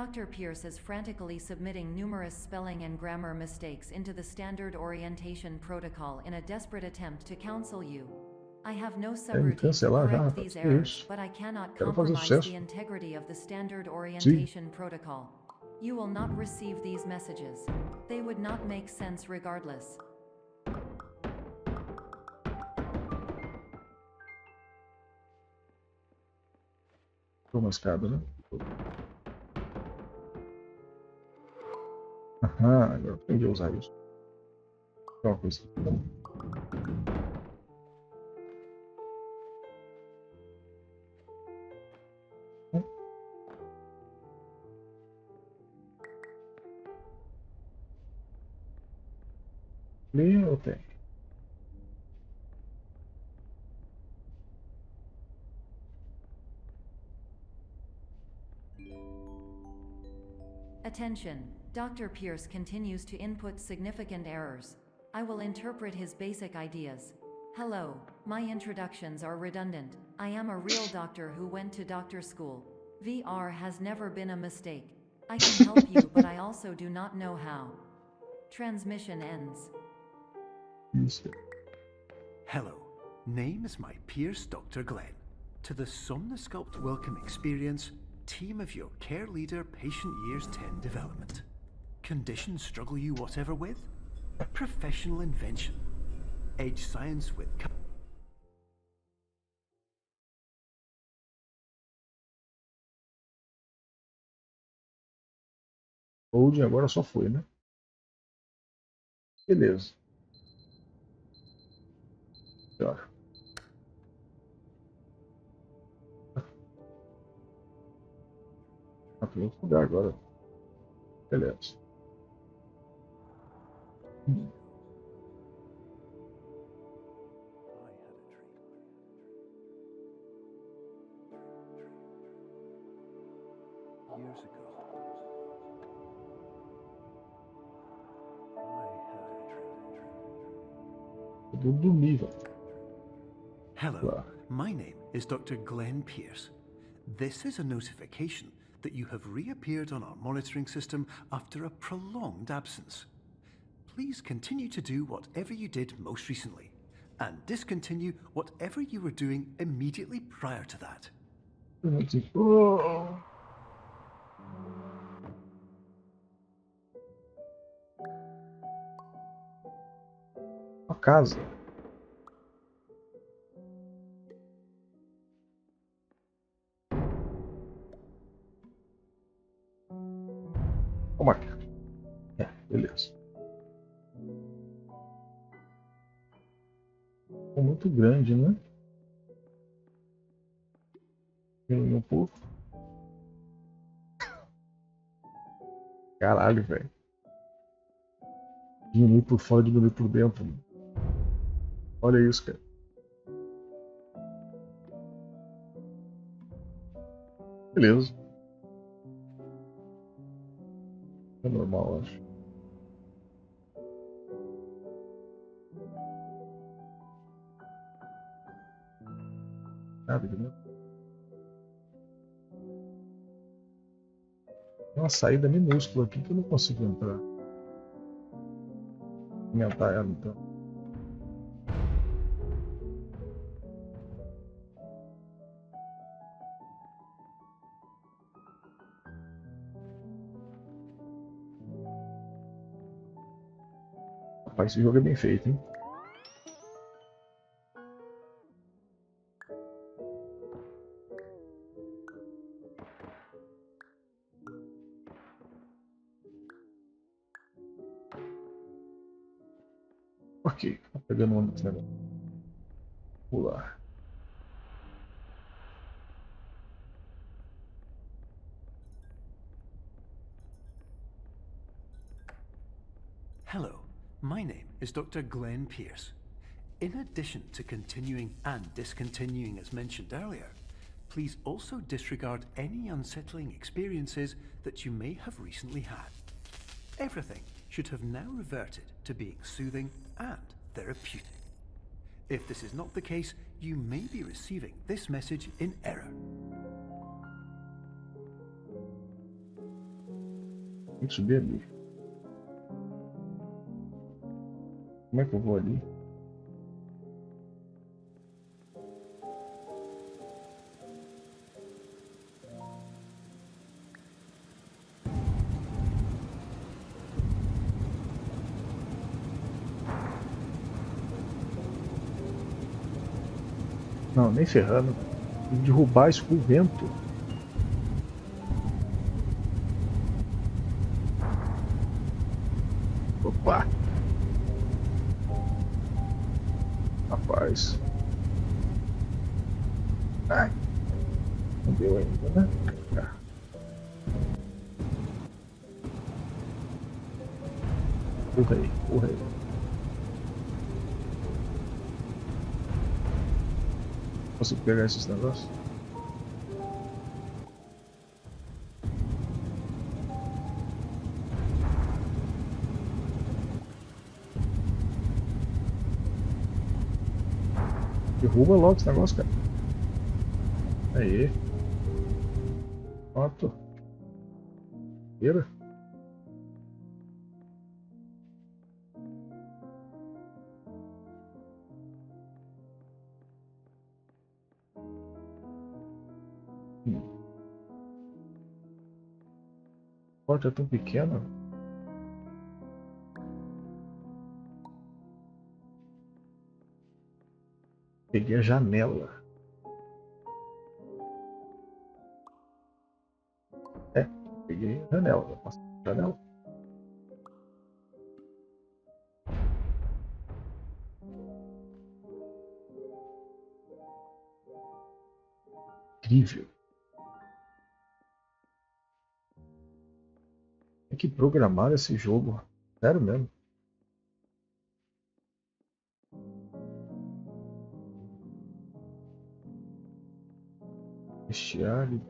Dr. Pierce is frantically submitting numerous spelling and grammar mistakes into the standard orientation protocol in a desperate attempt to counsel you. I have no Quer me subroutine to cancelar já, correct rapaz? these Que errors, isso? but I cannot Quero fazer compromise sucesso. the integrity of the standard Sim. orientation protocol. You will not receive these messages. They would not make sense regardless. Uma escada, né? Aham, agora aprendi a usar isso. É uma coisa. Ali eu tenho. Attention, Dr. Pierce continues to input significant errors. I will interpret his basic ideas. Hello, my introductions are redundant. I am a real doctor who went to doctor school. VR has never been a mistake. I can help you, but I also do not know how. Transmission ends. Isso. Hello, name is my Pierce Dr. Glenn. To the Somnosculpt Welcome Experience, team of your care leader patient years 10 development. Condition struggle you whatever with? Professional invention. Edge science with... Loading agora só foi, né? Beleza. Melhor. Ah, tem outro lugar agora. Beleza. Years ago, Tudo dormir, velho. Hello, Lá. my name is Dr. Glenn Pierce. This is a notification that you have reappeared on our monitoring system after a prolonged absence. Please continue to do whatever you did most recently, and discontinue whatever you were doing immediately prior to that. Oh. Uma casa. Uma casa. É, beleza. Ficou muito grande, né? Diminuir um pouco. Caralho, velho. Diminuir por fora, diminuir por dentro. Mano. Olha isso, cara. Beleza. É normal, acho. Nada de novo. Tem uma saída minúscula aqui que eu não consigo entrar. Aumentar ela então. Rapaz, esse jogo é bem feito, hein? Ok, tá pegando uma desse negócio. Pular. Hello, my name is Dr. Glenn Pierce. In addition to continuing and discontinuing as mentioned earlier, please also disregard any unsettling experiences that you may have recently had. Everything should have now reverted to being soothing and therapeutic. If this is not the case, you may be receiving this message in error. Tem que subir ali. Como é que eu vou ali? Não, nem ferrando. Tem que derrubar isso com o vento. Opa! Rapaz. Ai. Não deu ainda, né? Ah. Porra aí, porra aí. Consigo pegar esses negócios? Derruba logo esse negócio, cara. Aí. Pronto. Vira. A porta é tão pequena. Peguei a janela. É, peguei a janela. Eu passo a janela. Incrível. Tem que programar esse jogo. Sério mesmo. Vestiário.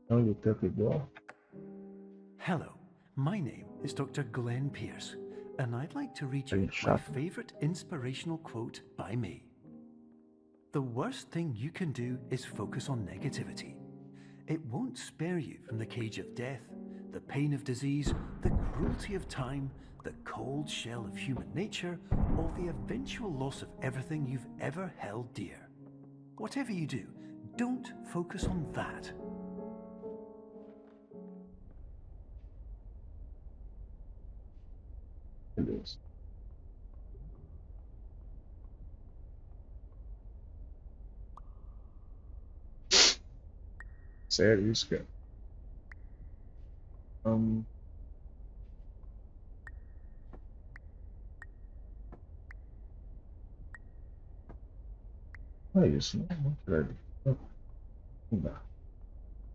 Onde o teto é igual. Hello, my name is Dr. Glenn Pierce, and I'd like to read you Aí, my chato. favorite inspirational quote by me. The worst thing you can do is focus on negativity. It won't spare you from the cage of death, the pain of disease, the cruelty of time, the cold shell of human nature, or the eventual loss of everything you've ever held dear. Whatever you do, don't focus on that. Beleza. Sério isso, cara. Não é isso, né? Vamos tirar ali. Não dá.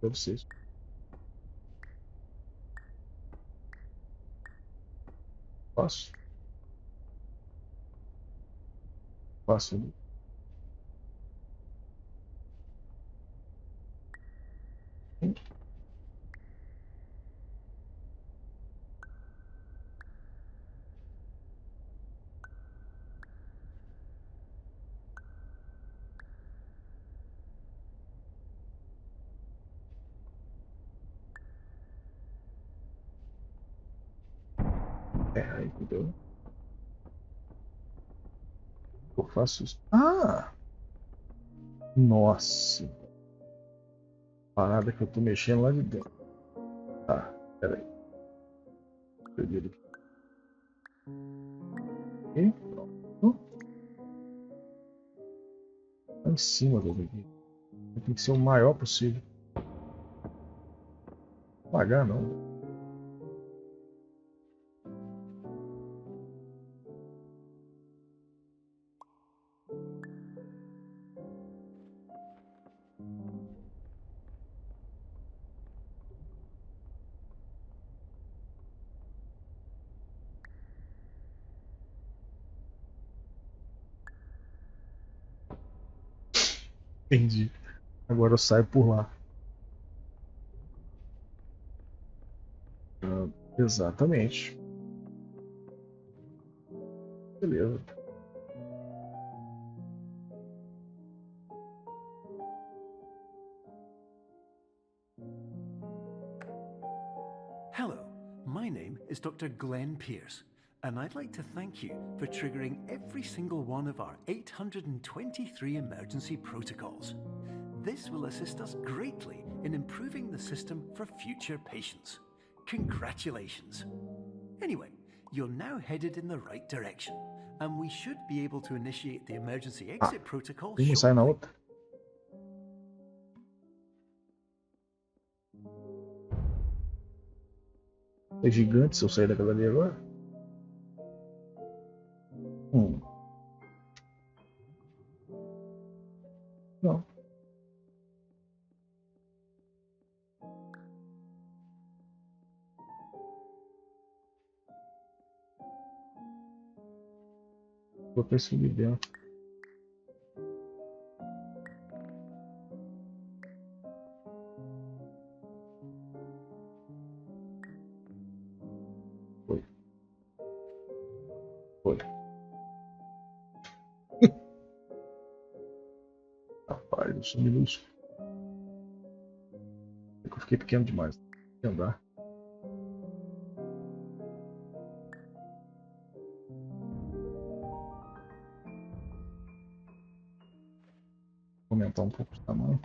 Deve ser isso. Posso? Posso ali. É, aí entendeu? Eu faço isso. Ah! Nossa! Parada que eu tô mexendo lá de dentro. Tá, peraí. Perdi aqui. E pronto. Tá em cima do aqui. Tem que ser o maior possível. Pagar não. Entendi. Agora eu saio por lá. Ah, exatamente. Beleza. Hello, my My name is Dr. Glenn Pierce, and I'd like to thank you for triggering every single one of our 823 emergency protocols. This will assist us greatly in improving the system for future patients. Congratulations. Anyway, you're now headed in the right direction, and we should be able to initiate the emergency exit protocol Uma sai na shortly. outra. É gigante se eu sair daquela ali agora. Não. Vou ter subir dentro. Foi. Foi. Rapaz, eu sou minúsculo. É que eu fiquei pequeno demais. Tem que andar. Vou aumentar um pouco o tamanho.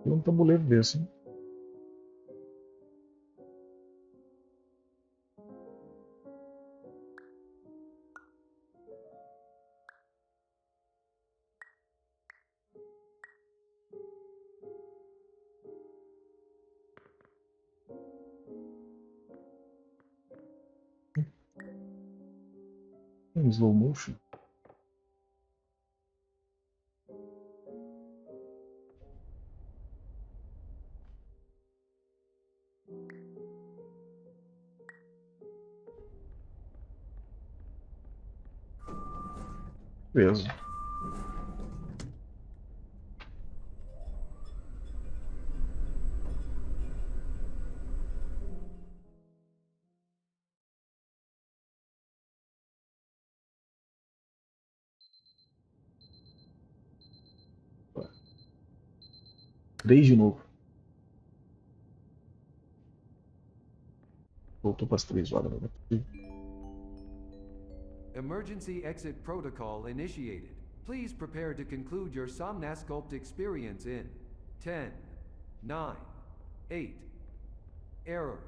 Tem um tabuleiro desse, hein? Em slow motion. Beleza. Três de novo. Voltou para as 3 horas. Emergency exit protocol initiated. Please prepare to conclude your Somnasculpt experience in 10, 9, 8. Error.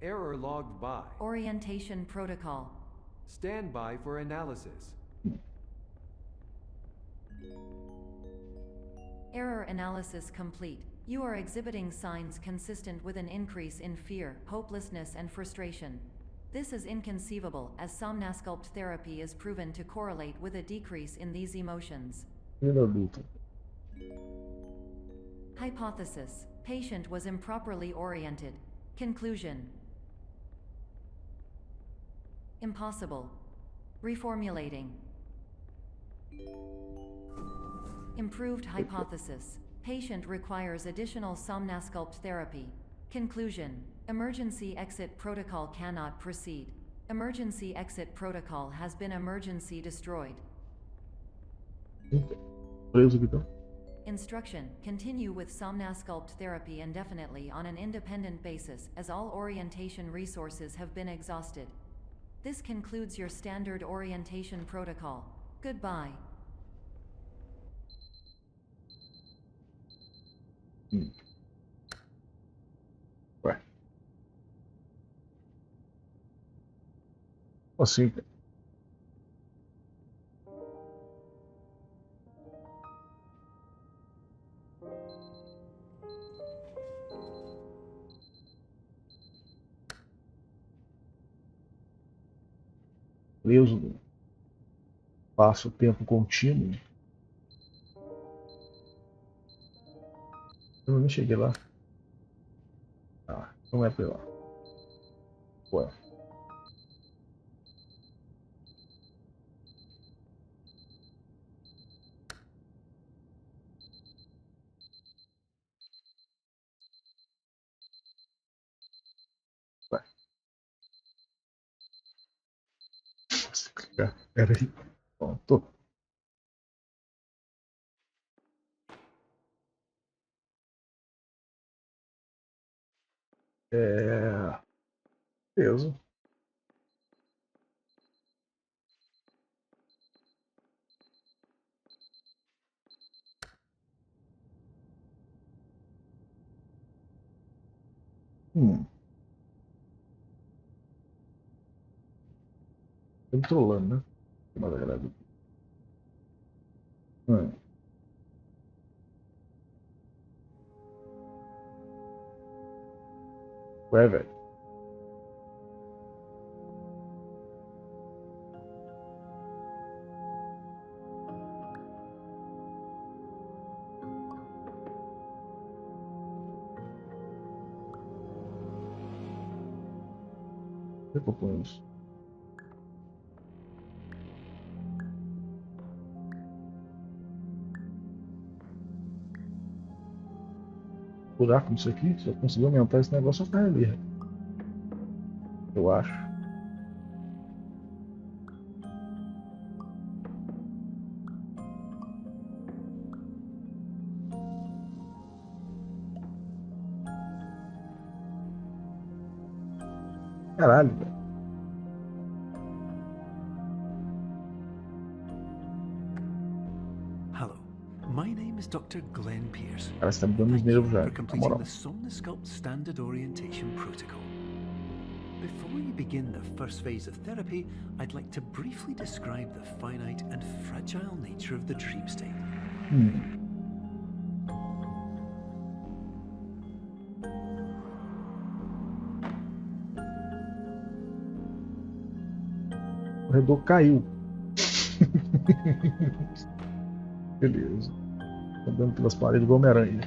Error logged by. Orientation protocol. Stand by for analysis. Error analysis complete. You are exhibiting signs consistent with an increase in fear, hopelessness, and frustration. This is inconceivable, as Somnasculpt therapy is proven to correlate with a decrease in these emotions. Hypothesis: patient was improperly oriented. Conclusion: impossible. Reformulating. Improved hypothesis: patient requires additional Somnasculpt therapy. Conclusion: emergency exit protocol cannot proceed. Emergency exit protocol has been emergency destroyed. Instruction: continue with Somnasculpt therapy indefinitely on an independent basis, as all orientation resources have been exhausted. This concludes your standard orientation protocol. Goodbye. Ué. Assim. Preso. Passo o tempo contínuo. Eu nem cheguei lá. Ah, não é pra ir lá. Ué. Pera aí. Pronto. Peso. Controlando, né? Mais agradável. Ué, velho. Repopões. Buraco nisso aqui, se eu conseguir aumentar esse negócio, eu caio ali. Eu acho. Caralho, velho. Hello, my name is Dr. Glenn Pierce. Cara, você tá me dando os Thank you nervos já, for na completing moral. the Somnosculpt Standard Orientation Protocol. Before you begin the first phase of therapy, I'd like to briefly describe the finite and fragile nature of the dream state. O corredor caiu. Beleza. Andando pelas paredes igual Homem-Aranha.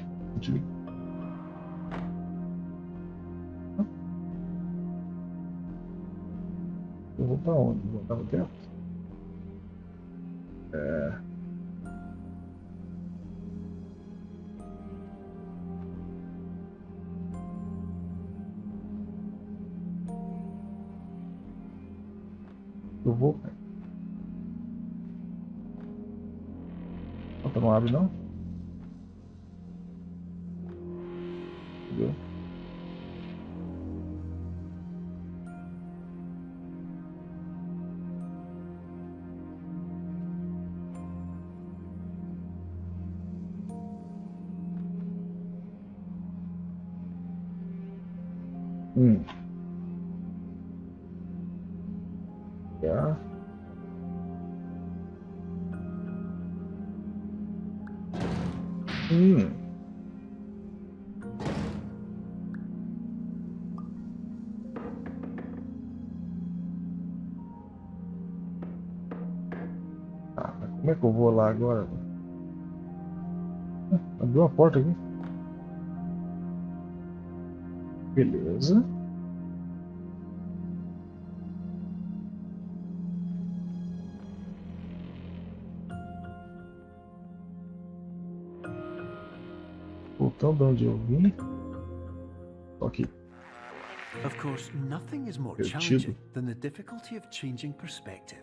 Eu vou pra onde? Vou voltar dentro? Eu vou. A porta não abre, não? Entendeu? Tá. Tá, mas como é que eu vou lá agora? Abriu uma porta aqui. Beleza. Voltando de onde eu vim. Tô aqui. Of course, nothing is more Perdido. challenging than the difficulty of changing perspective,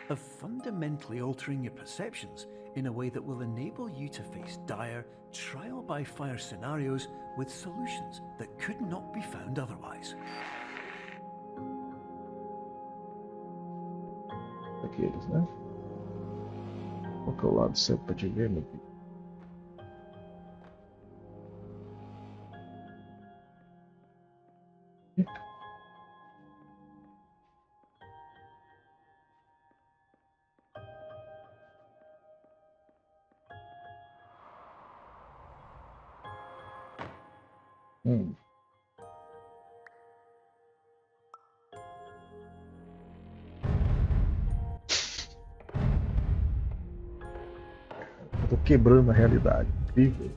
of fundamentally altering your perceptions in a way that will enable you to face dire, trial-by-fire scenarios with solutions that could not be found otherwise. Aqueles, né? Qual que é o lado certo pra te ver, meu filho? Eu tô quebrando a realidade. Incrível.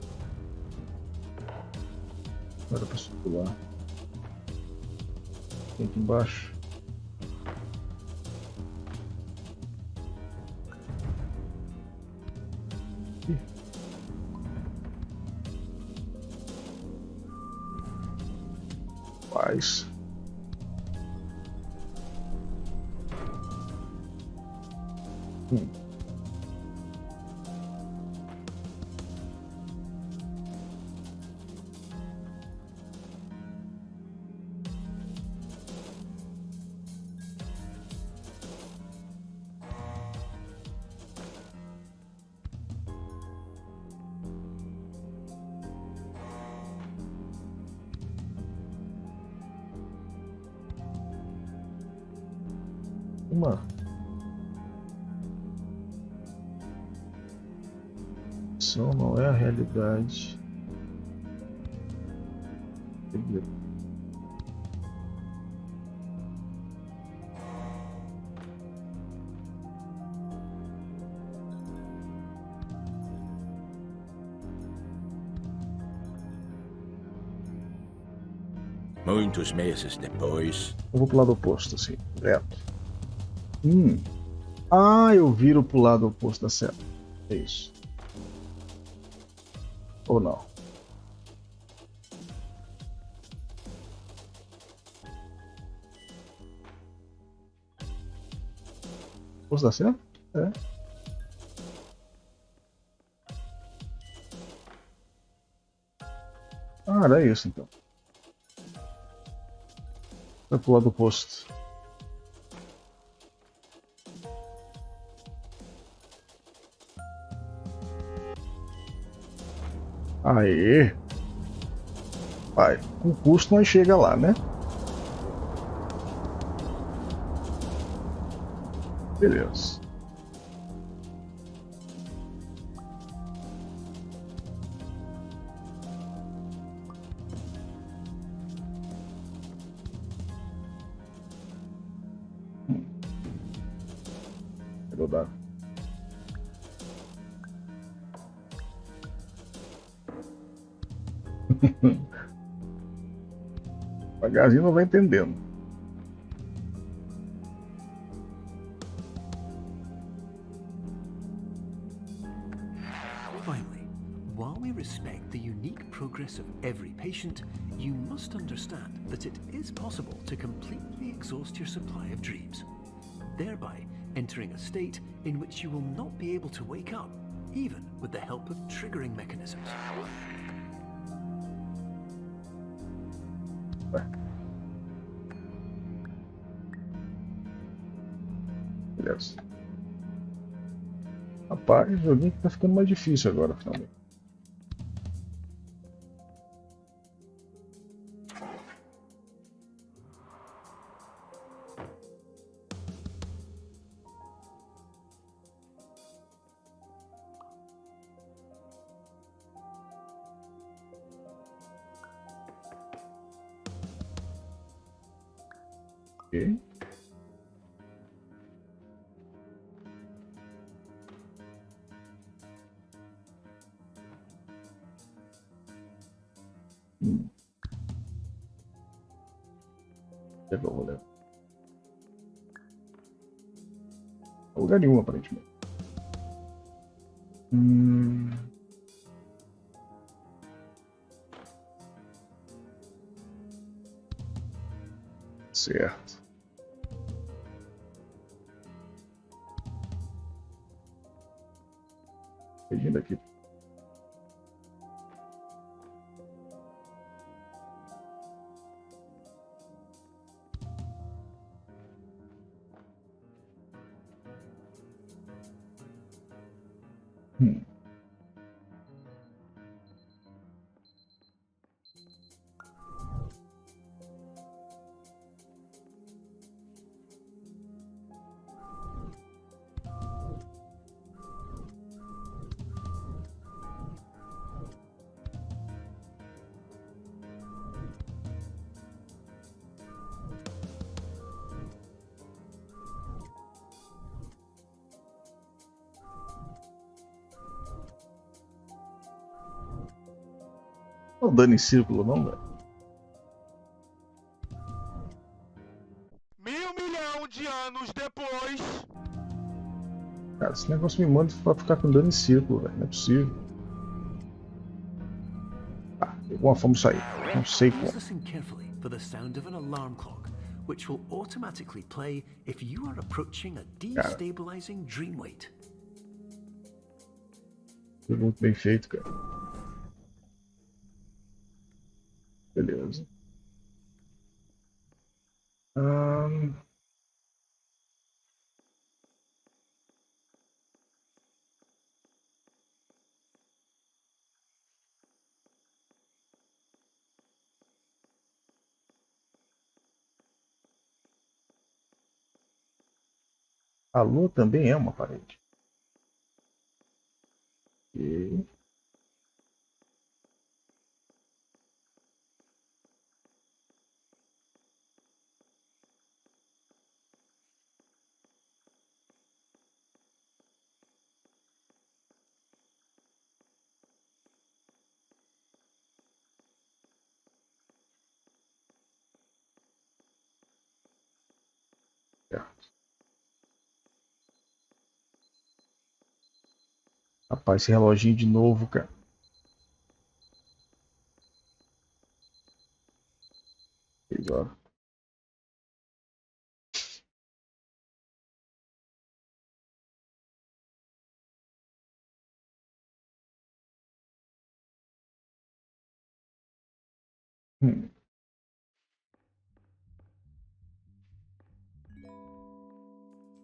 Agora pra circular. Tem aqui embaixo. Ih. Paz. Uma ação não é a realidade. Muitos meses depois. Eu vou pro lado oposto, assim, reto. Ah, eu viro pro lado oposto da seta. É isso. Ou não? Oposto da seta? É. Ah, era isso então. Vai pro lado oposto. Aê! Vai, com custo nós chega lá, né? Beleza. Vou dar. Devagarzinho não vai entendendo. Finally, while we respect the unique progress of every patient, you must understand that it is possible to completely exhaust your supply of dreams, thereby entering a state in which you will not be able to wake up, even with the help of triggering mechanisms. Beleza. Rapaz, o joguinho tá ficando mais difícil agora, finalmente. Ok. Pegou o rolê. Lugar nenhum, aparentemente. Certo. Pedindo aqui. Não dando em círculo, não, velho. 1.000.000.000 de anos depois. Cara, esse negócio me manda pra ficar com dano em círculo, velho. Não é possível. Ah, de alguma forma sair. Não sei como. Listen carefully for the sound of an alarm clock, which will automatically play if you are approaching a destabilizing dream weight. Tudo muito bem feito, cara. Beleza. A lua também é uma parede. E... Rapaz, esse reloginho de novo, cara. Agora.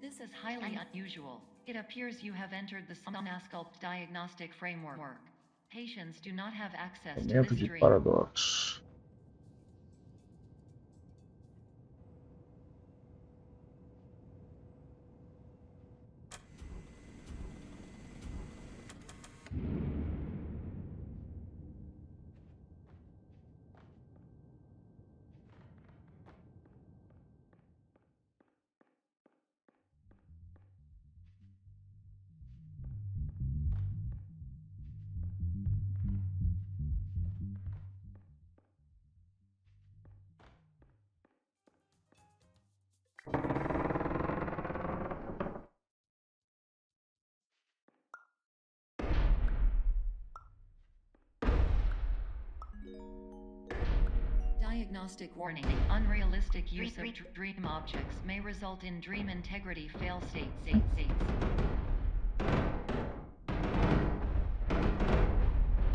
This is highly unusual. It appears you have entered the Somnasculpt diagnostic framework. Patients do not have access to Momento this de dream. paradoxo. Diagnostic warning. Unrealistic use of dream objects may result in dream integrity fail states.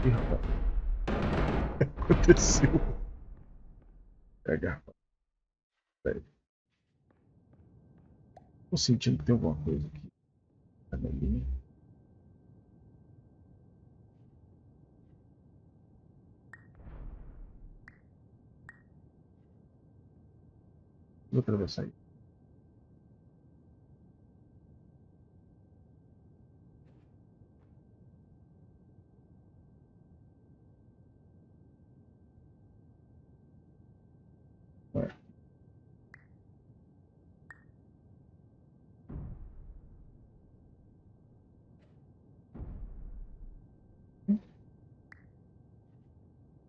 Ih, rapaz. O que aconteceu? Pega, rapaz. Pera aí. Tô sentindo que tem alguma coisa aqui. Panelinha. Vou atravessar aí. Vai.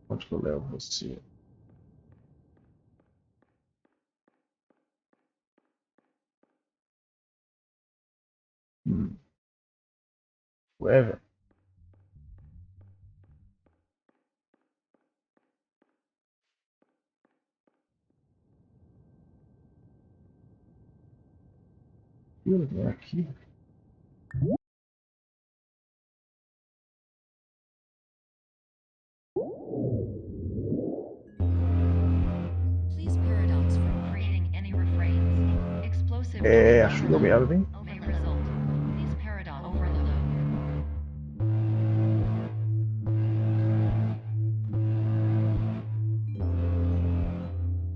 Onde que eu levo você? Ué, velho. É aqui. Please paradox from creating any refrains. Explosive É, acho que deu merda, hein? may result. Please paradox overload.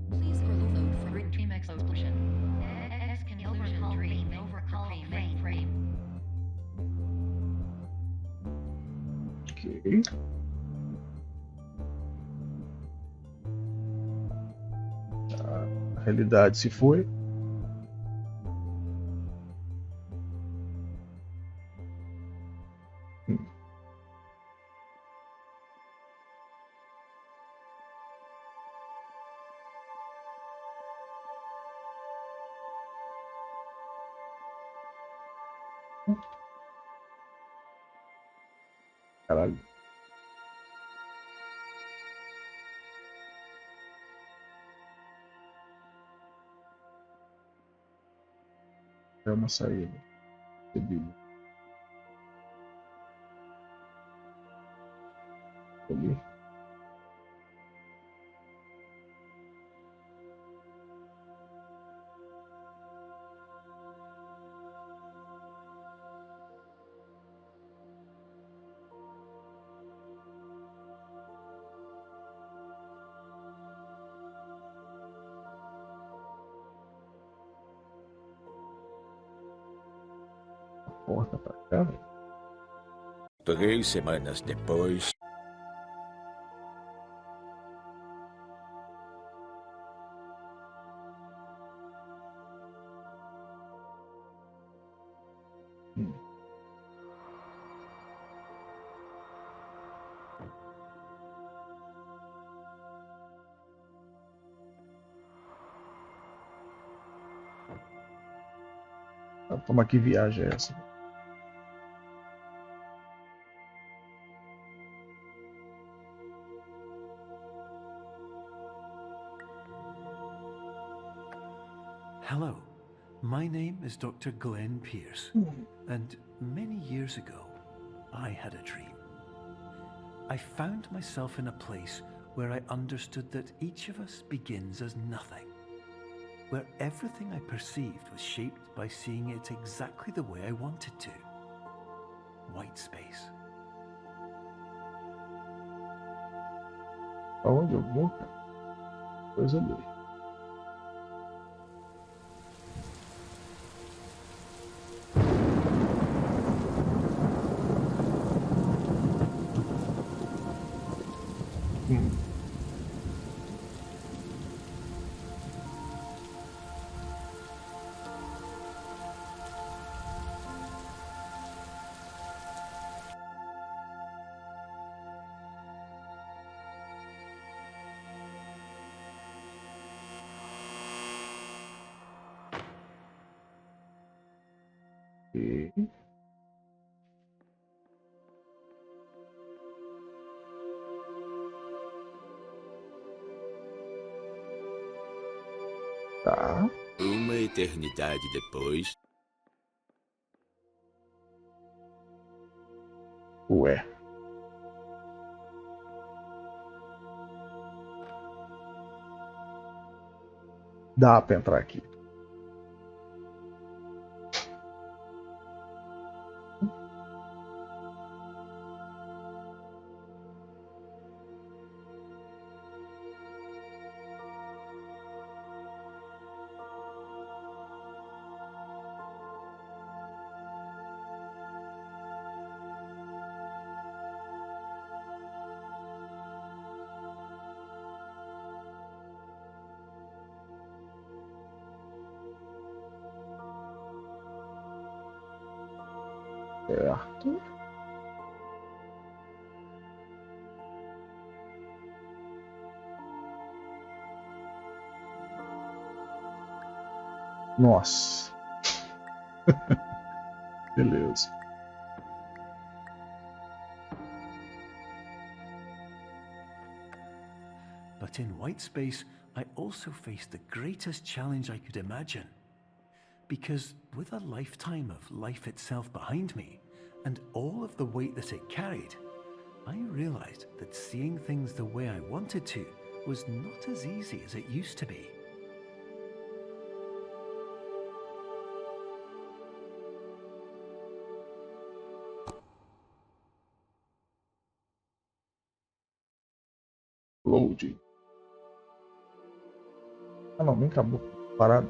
Please overload for dream explosion. X can illusion dream overcall frame. Ok. A realidade se foi. Caralho. É uma saída. Ali. Porta pra cá, velho. 3 semanas depois. Toma, que viagem é essa? Hello, my name is Dr. Glenn Pierce, and many years ago, I had a dream. I found myself in a place where I understood that each of us begins as nothing, where everything I perceived was shaped by seeing it exactly the way I wanted to. White space. Aonde eu vou, cara? Coisa ali. E... Tá. Uma eternidade depois. Ué. Dá pra entrar aqui. Certo. Nossa. Beleza. But in white space, I also faced the greatest challenge I could imagine. Because with a lifetime of life itself behind me, and all of the weight that it carried, I realized that seeing things the way I wanted to was not as easy as it used to be. Load. Ah não, nem acabou. Parado.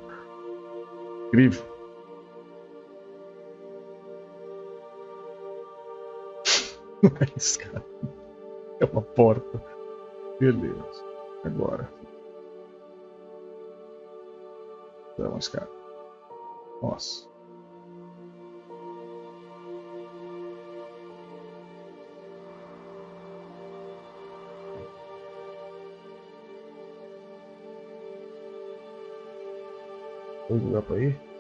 Incrível. Mas, cara, é uma porta. Beleza. Agora. Vamos, cara. Nossa. Tem lugar pra ir?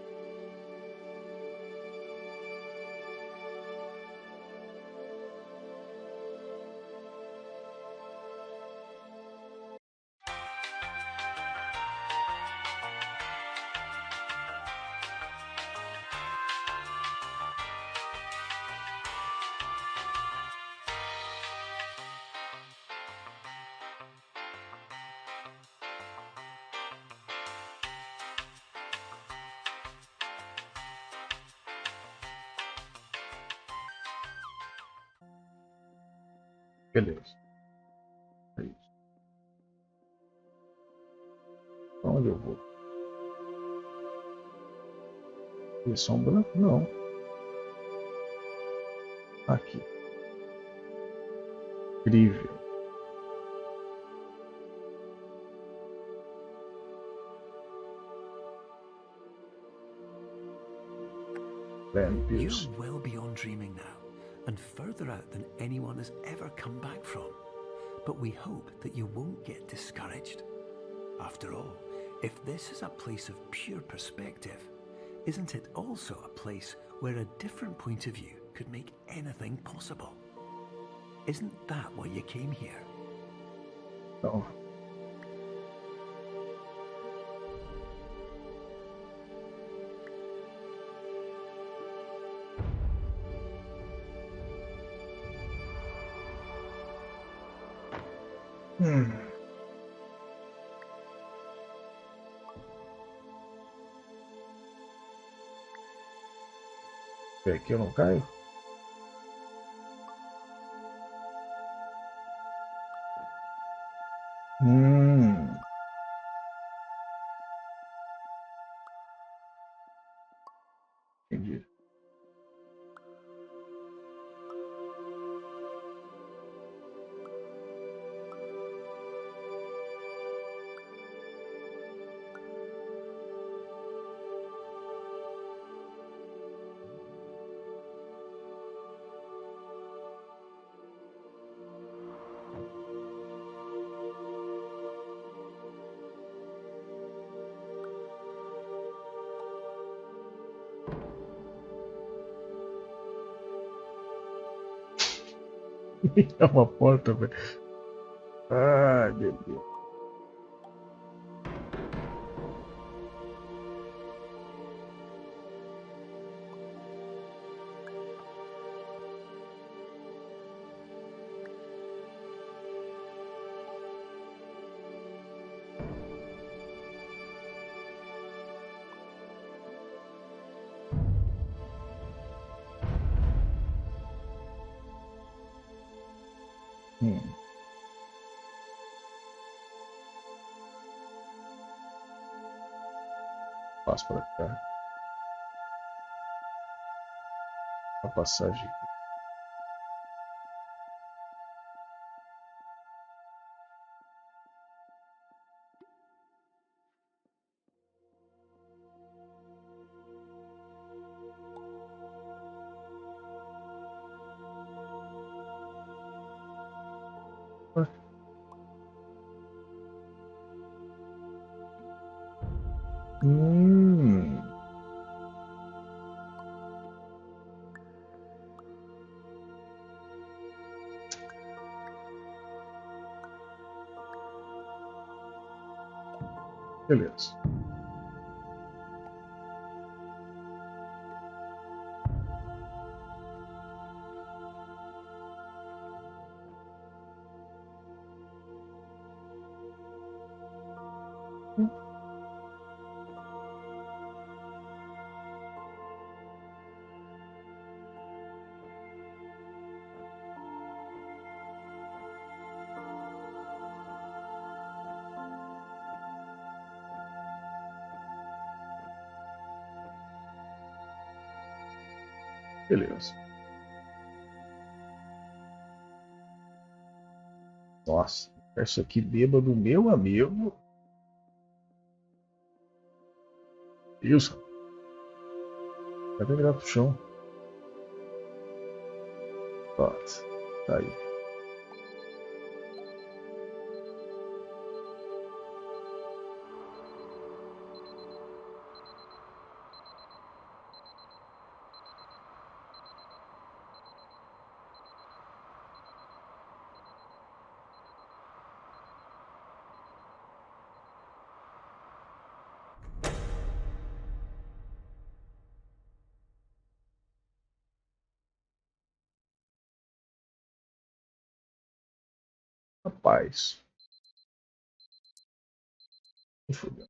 Beleza. É isso. Pra onde eu vou? Direção branca? Não. Aqui. Incrível. You're well beyond dreaming now, and further out than anyone has ever come back from. But we hope that you won't get discouraged. After all, if this is a place of pure perspective, isn't it also a place where a different point of view could make anything possible? Isn't that why you came here? Não. Aqui eu não caio? Entendi. É uma porta, velho. Ai, meu Deus. Passo para cá. A passagem aqui. Beleza. Beleza. Nossa, isso aqui bêbado, meu amigo. Isso. Cadê virar pro chão? Pronto. Tá aí. Rapaz. Me fudeu.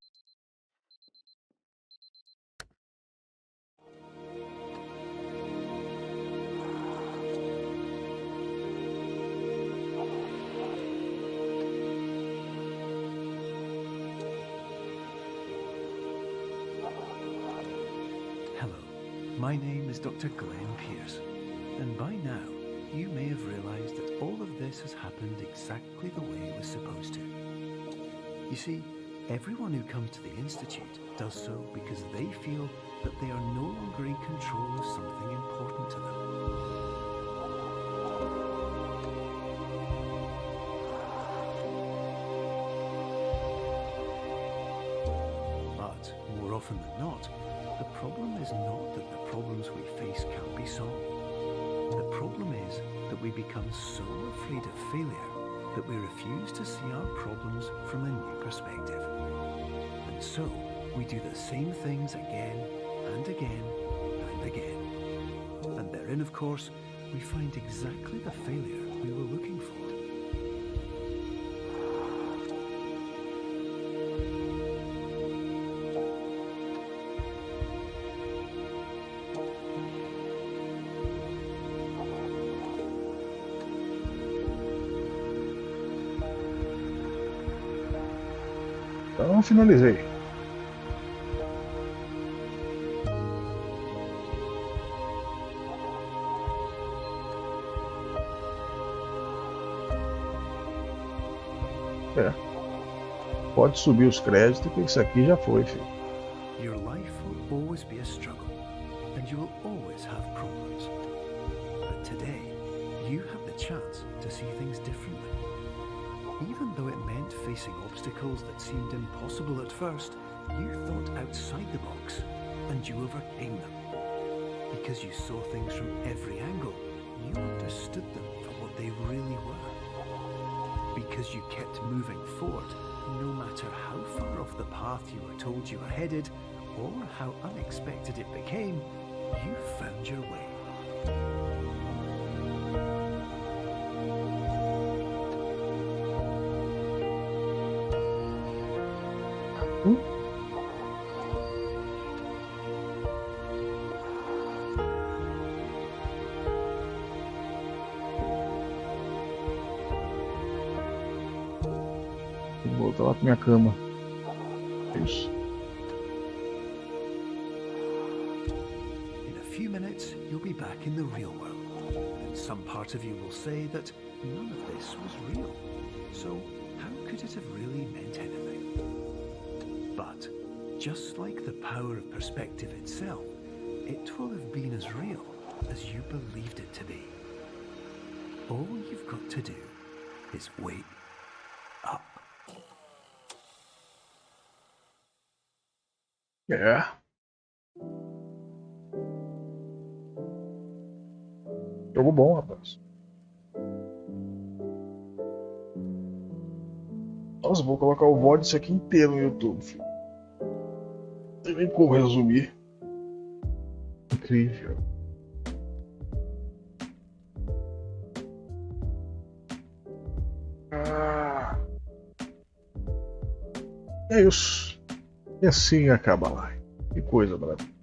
My name is Dr. Glenn Pierce, and by now you may have realized that all of this has happened exactly the way it was supposed to. You see, everyone who comes to the Institute does so because they feel that they are no longer in control of something important to them. But more often than not, the problem is not that the problems we face can't be solved. The problem is that we become so afraid of failure that we refuse to see our problems from a new perspective. And so, we do the same things again and again and again. And therein, of course, we find exactly the failure we were looking for. Então, finalizei. Pode subir os créditos, que isso aqui já foi, filho. Your life will always be a struggle, and you will always have problems. But today, you have the chance to see things differently. Even though it meant facing obstacles that seemed impossible at first, you thought outside the box, and you overcame them. Because you saw things from every angle, you understood them for what they really were. Because you kept moving forward, no matter how far off the path you were told you were headed, or how unexpected it became, you found your way. Vou voltar lá pra minha cama. Isso. In a few minutes, you'll be back in the real world. And some part of you will say that none of this was real. So how could it have really meant anything? But just like the power of perspective itself, it will have been as real as you believed it to be. All you've got to do is wake up. É. Jogo bom, rapaz. Nossa, vou colocar o VOD disso aqui inteiro no YouTube, filho. Não tem nem como resumir. Incrível. É isso. E assim acaba a live. Que coisa maravilhosa.